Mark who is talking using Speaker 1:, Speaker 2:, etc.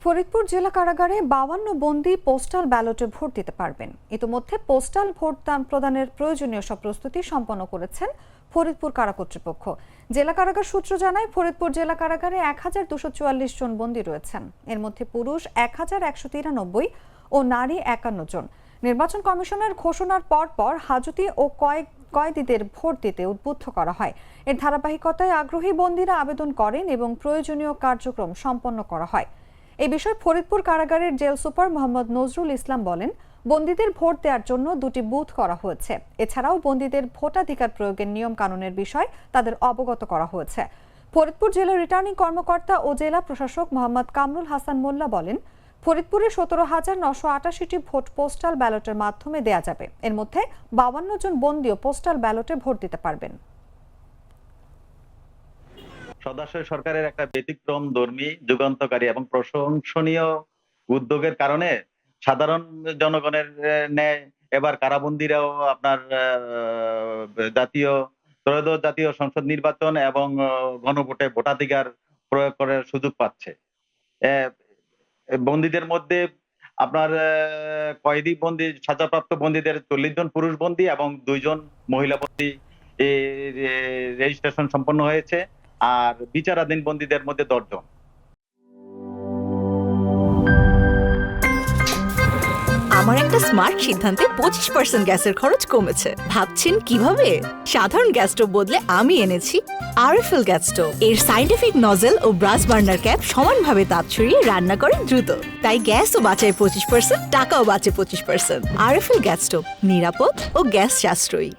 Speaker 1: ফরিদপুর জেলা কারাগারে 52 বন্দী পোস্টাল ব্যালটে ভোট দিতে পারবেন। ইতোমধ্যে পোস্টাল ভোট প্রদানের প্রয়োজনীয় সব প্রস্তুতি সম্পন্ন করেছেন ফরিদপুর কারা কর্তৃপক্ষ। জেলা কারাগার সূত্র জানায়, ফরিদপুর জেলা কারাগারে 1244 জন বন্দী রয়েছেন। এর মধ্যে পুরুষ 1193 ও নারী 51 জন। নির্বাচন কমিশনের ঘোষণার পর হাজতি ও কয়েদিদের ভোট দিতে উদ্বুদ্ধ করা হয়। এর ধারাবাহিকতায় আগ্রহী বন্দীরা আবেদন করেন এবং প্রয়োজনীয় কার্যক্রম সম্পন্ন করা হয়। এই বিষয়ে ফরিদপুর কারাগারের জেল সুপার মোহাম্মদ নজরুল ইসলাম বলেন, বন্দীদের ভোট দেওয়ার জন্য 2টি বুথ করা হয়েছে। এছাড়াও বন্দীদের ভোটাধিকার প্রয়োগের নিয়ম কানুনের বিষয় তাদের অবগত করা হয়েছে। ফরিদপুর জেলার রিটার্নিং কর্মকর্তা ও জেলা প্রশাসক মোহাম্মদ কামরুল হাসান মোল্লা বলেন, ফরিদপুরে 17,988টি ভোট পোস্টাল ব্যালটের মাধ্যমে দেয়া যাবে। এর মধ্যে 52 জন বন্দীও পোস্টাল ব্যালটে ভোট দিতে পারবেন।
Speaker 2: সদাশয় সরকারের একটা ব্যতিক্রম ধর্মী, যুগান্তকারী এবং প্রশংসনীয় উদ্যোগের কারণে সাধারণ জনগণের ন্যায় এবার কারাবন্দীরাও আপনার ত্রয়োদশ জাতীয় সংসদ নির্বাচন এবং গণভোটে ভোটাধিকার প্রয়োগ করার সুযোগ পাচ্ছে। বন্দীদের মধ্যে আপনার কয়েদি বন্দী, সাজাপ্রাপ্ত বন্দীদের 40 জন পুরুষ বন্দী এবং 2 জন মহিলা বন্দী রেজিস্ট্রেশন সম্পন্ন হয়েছে। আর বিচারাধীন বন্দীদের মধ্যে 10 জন।
Speaker 3: আমার একটা স্মার্ট সিদ্ধান্তে 25% গ্যাসের খরচ কমেছে। ভাবছেন কিভাবে? সাধারণ গ্যাস স্টোভ বদলে আমি এনেছি আরএফএল গ্যাস স্টোভ। এর সাইন্টিফিক নজল ও ব্রাস বার্নার ক্যাপ সমানভাবে তাপ ছড়িয়ে রান্না করে দ্রুত। তাই গ্যাসও বাঁচায় 25%, টাকাও বাঁচে 25%। আরএফএল গ্যাস স্টোভ নিরাপদ ও গ্যাস সাশ্রয়ী।